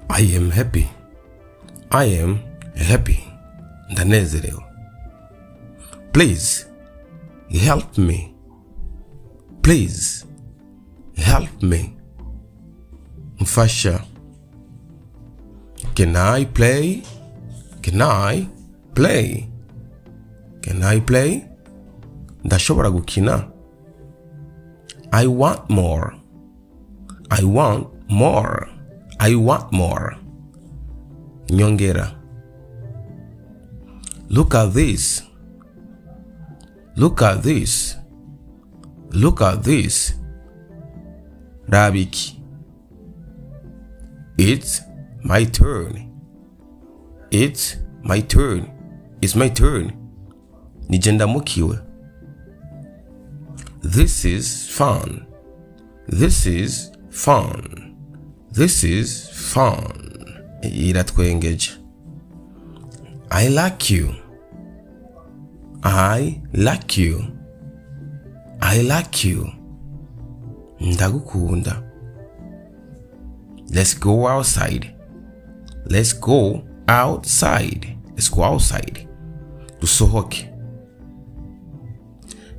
I am happy. I am happy. Ndanezerewe. Please help me. Please help me. Mfasha. Can I play? Can I play? Can I play? Ndashobora gukina. I want more. I want more. I want more. Nyongera. Look at this. Look at this. Look at this. Rabiki. It's my turn. It's my turn. It's my turn. Nigenda mukiwe. This is fun. This is fun. This is fun. Iratwengeje. I like you. I like you. I like you. Ndagukunda. Let's go outside. Let's go outside. Let's go outside. Dusohoke.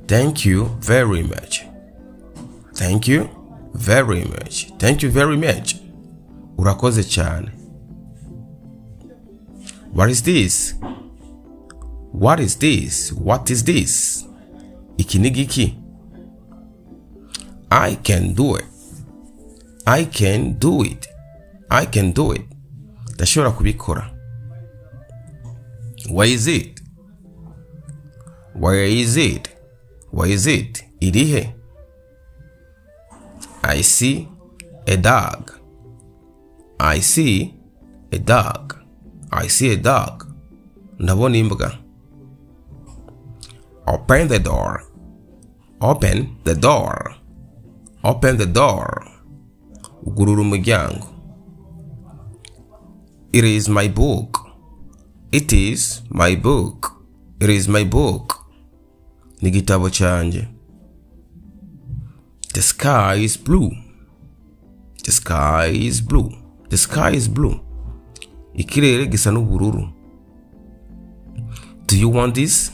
Thank you very much. Thank you very much. Thank you very much. Urakoze cyane. What is this? What is this? What is this? Iki ni giki. I can do it. I can do it. I can do it. Ndashobora kubikora. Where is it? Where is it? Where is it? Irihe? I see a dog. I see a dog. I see a dog. Ndabona imbwa. Open the door. Open the door. Open the door. Ugurura umuryango. It is my book. It is my book. It is my book. Ni gitabo chanje. The sky is blue. The sky is blue. The sky is blue. Ikirere gisa n'ubururu. Do you want this?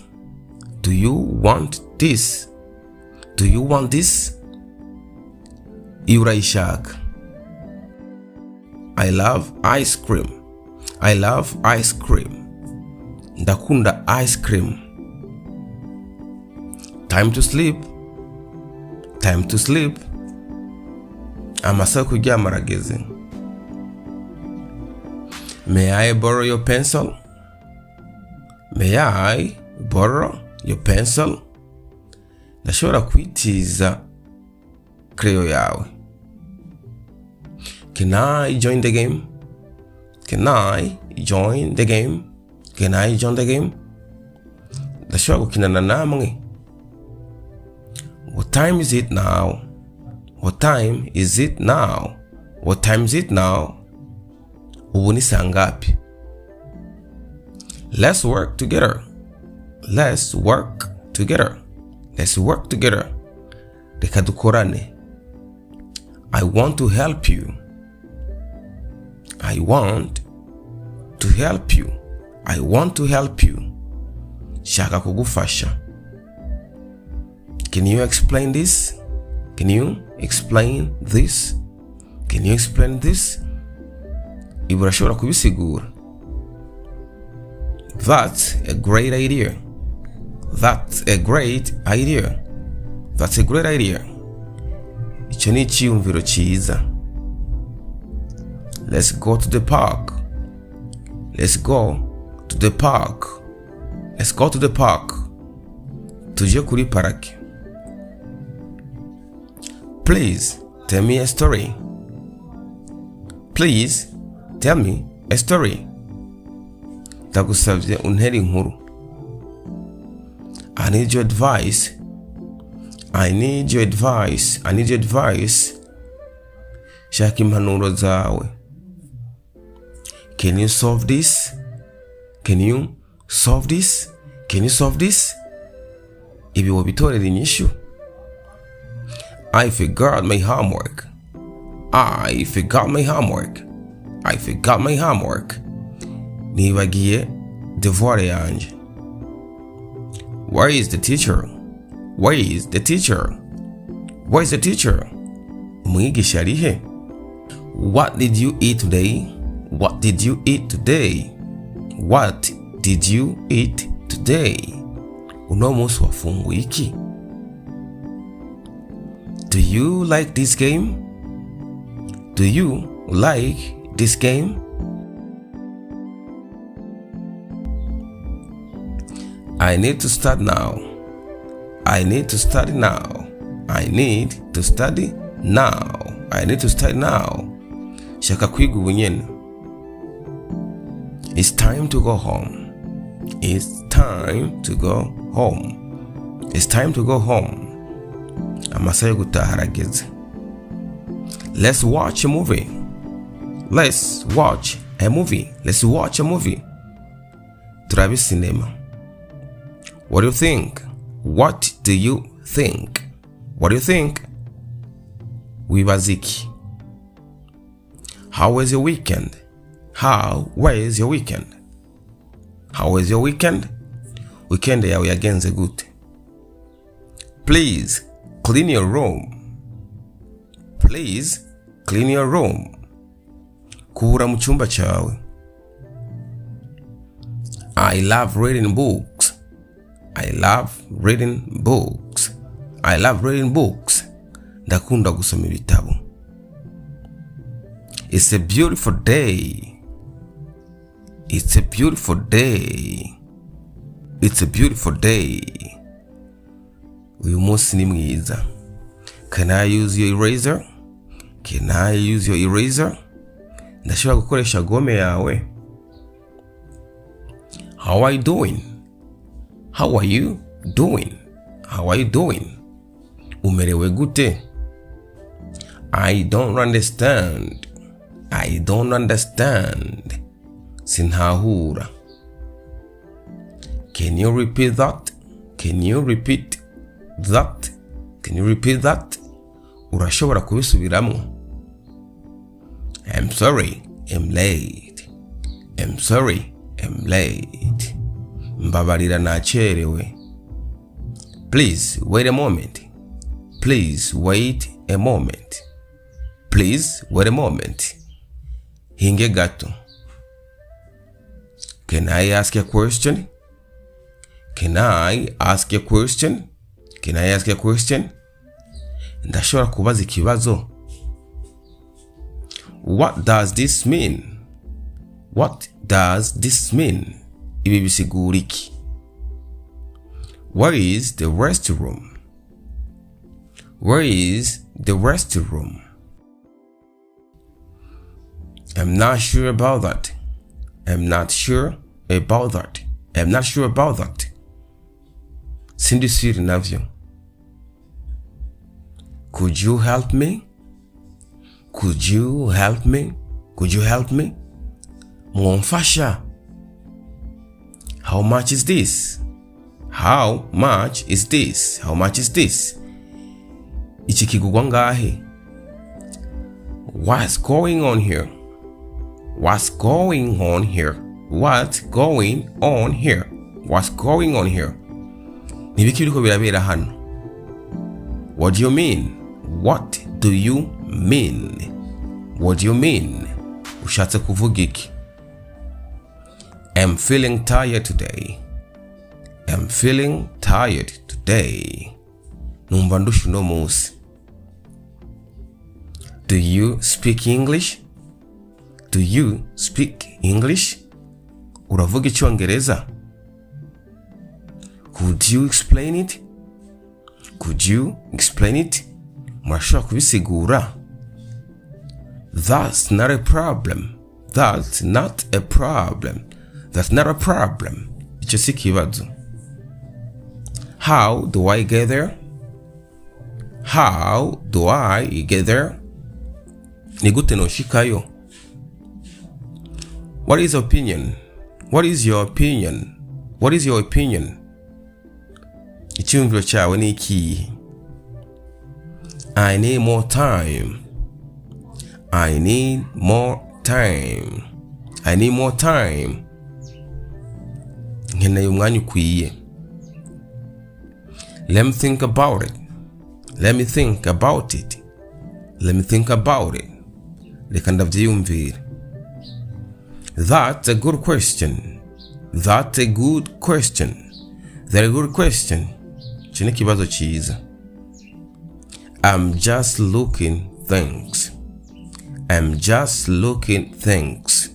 Do you want this? Do you want this? Urayishaka. I love ice cream. I love ice cream. Ndakunda ice cream. Time to sleep. Time to sleep. Amasaha kuryama arageze. May I borrow your pencil? May I borrow your pencil? Ndashobora kwitiza crayon yawe. Can I join the game? Can I join the game? Can I join the game? Ndashobora gukinana namwe. What time is it now? What time is it now? What time is it now? Ubu ni saa ngapi? Let's work together. Let's work together. Let's work together. Reka dukorane. I want to help you. I want to help you. I want to help you. Shaka kugufasha. Can you explain this? Can you explain this? Can you explain this? Iburashobora kubisigura. That's a great idea. That's a great idea. That's a great idea. Icyo ni icyiyumviro cyiza. Let's go to the park. Let's go to the park. Let's go to the park. Tujye kuri parake. Please tell me a story. Please tell me a story. Ndagusabye untere inkuru. I need your advice. I need your advice. I need your advice. Shaka impanuro zawe. Can you solve this? Can you solve this? Can you solve this? Ibi wabitorera inyishu. I forgot my homework. I forgot my homework. I forgot my homework. Nibagiye devoir yanje. Where is the teacher? Where is the teacher? Where is the teacher? Umwigisha ari he? What did you eat today? What did you eat today? What did you eat today? Uno munsi wafunguye iki? Do you like this game? Do you like this game? I need to start now. I need to study now. I need to study now. I need to study now. Shaka kwiga ubu nyene. It's time to go home. It's time to go home. It's time to go home. Amasaha yo gutaha arageze. Let's watch a movie. Let's watch a movie. Let's watch a movie. Turabe cinema. What do you think? What do you think? What do you think? Wibaziki. How was your weekend? How was your weekend? How was your weekend? Weekend yawe yagenze gute? Please clean your room. Please clean your room. Kubura mu cyumba cyawe. I love reading books. I love reading books. I love reading books. Ndakunda gusoma ibitabo. It's a beautiful day. It's a beautiful day. It's a beautiful day. Uyu munsi ni mwiza. Can I use your eraser? Can I use your eraser? Ndashobora gukoresha gome yawe. How are you doing? How are you doing? How are you doing? Umerewe gute? I don't understand. I don't understand. Sinhahura. Can you repeat that? Can you repeat that? Can you repeat that? Urashobora kubisubiramwo. I'm sorry, I'm late. I'm sorry, I'm late. Mbabarira nacherewe. Please wait a moment. Please wait a moment. Please wait a moment. Hinge gato. Can I ask a question? Can I ask a question? Can I ask a question? Ndashobora kubaza ikibazo. What does this mean? What does this mean? Ibi bisigura iki? Where is the restroom? Where is the restroom? I'm not sure about that. I'm not sure about that. I'm not sure about that. Sindisiri navyo. Could you help me? Could you help me? Could you help me? Ngirakamaro. How much is this? How much is this? How much is this? Ichi kigugwa ngahe? What's going on here? What's going on here? What's going on here? What's going on here? Nibiki biriko birabera hano? What do you mean? What do you mean? What do you mean? Ushatse kuvuga iki? I'm feeling tired today. I'm feeling tired today. Numva ndushe uno munsi. Do you speak English? Do you speak English? Uravuga Icongereza? Could you explain it? Could you explain it? Murashobora kubisigura? That's not a problem. That's not a problem. That's not a problem. Ico si kibazo. How do I get there? How do I get there? Ni gute noshikayo? What is your opinion? What is your opinion? What is your opinion? Icyumviro cyawe ni iki? I need more time. I need more time. I need more time. Nkeneye umwanya ukwiye. Let me think about it. Let me think about it. Let me think about it. Reka ndavyiyumvira. That's a good question. That's a good question. Very good question. Iki ni ikibazo cyiza. I'm just looking things. I'm just looking things.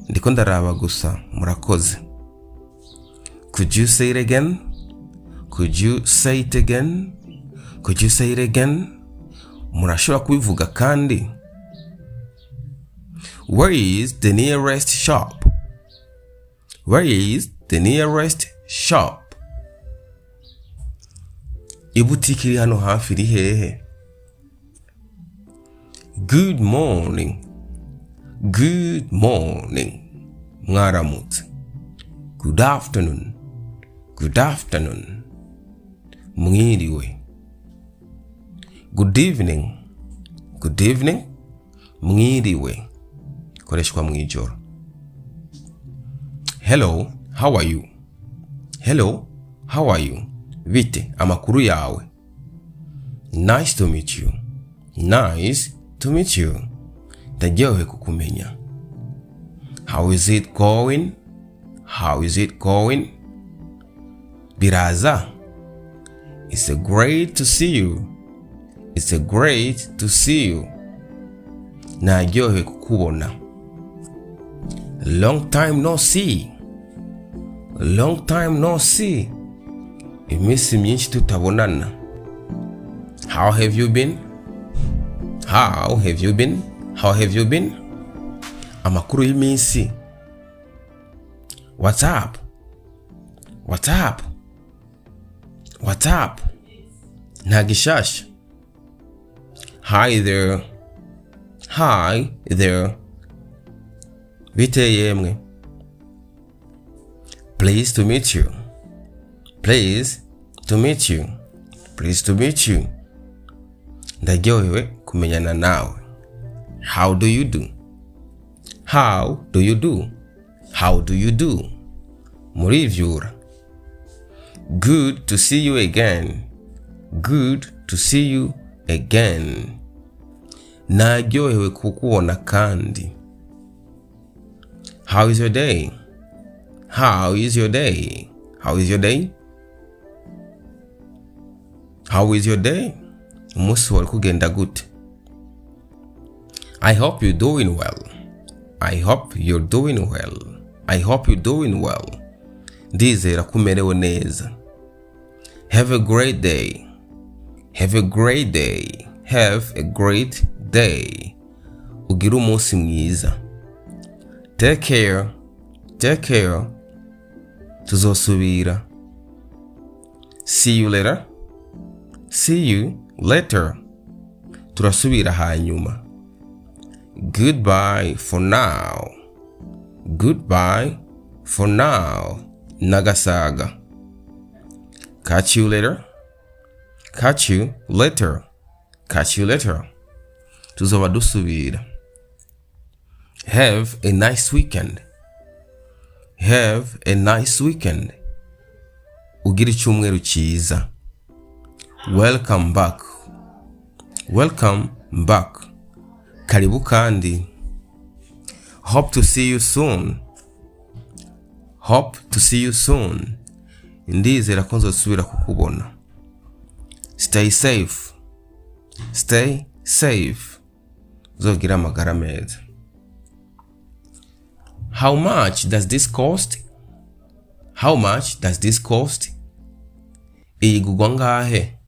Ndiko ndaraba gusa. Murakoze. Could you say it again? Could you say it again? Could you say it again? Murashobora kubivuga kandi. Where is the nearest shop? Where is the nearest shop? Ibutiki iri hano hafi iri hehe? Good morning. Good morning. Mwaramutse. Good afternoon. Good afternoon. Mwiriwe. Good evening. Good evening. Mwiriwe. Koreshwa mwijoro. Hello, how are you? Hello, how are you? Bite, amakuru yawe. Nice to meet you. Nice to meet you. Ndajewe kukumenya. How is it going? How is it going? Biraza. It's a great to see you. It's a great to see you. Najewe kukubona. Long time no see. Long time no see. Iminsi myinshi tutabonana. How have you been? How have you been? How have you been? Amakuru y'iminsi. What's up? What's up? What's up? Nagishasha. Hi there. Hi there. Bite yemwe. Pleased to meet you. Pleased to meet you. Pleased to meet you. Ndajewe kumenyana nawe. How do you do? How do you do? How do you do? Murivyura. Good to see you again. Good to see you again. Najewe kukuona kandi. How is your day? How is your day? How is your day? How is your day? Umunsi wari kugenda gute? I hope you're doing well. I hope you're doing well. I hope you're doing well. Ndizera kumerewe neza. Have a great day. Have a great day. Have a great day. Ugira umunsi mwiza. Take care. Take care. Tuzosubira. See you later. See you later. Turasubira hanyuma. Goodbye for now. Goodbye for now. Nagasaga. Catch you later. Catch you later. Catch you later. Tuzoba dusubira. Have a nice weekend. Have a nice weekend. Ugire icyumweru cyiza. Welcome back. Welcome back. Karibu kandi. Hope to see you soon. Hope to see you soon. Ndizera ko nzosubira kukubona. Stay safe. Stay safe. Zogira amagara meza. How much does this cost? How much does this cost? Igugwa ngahe?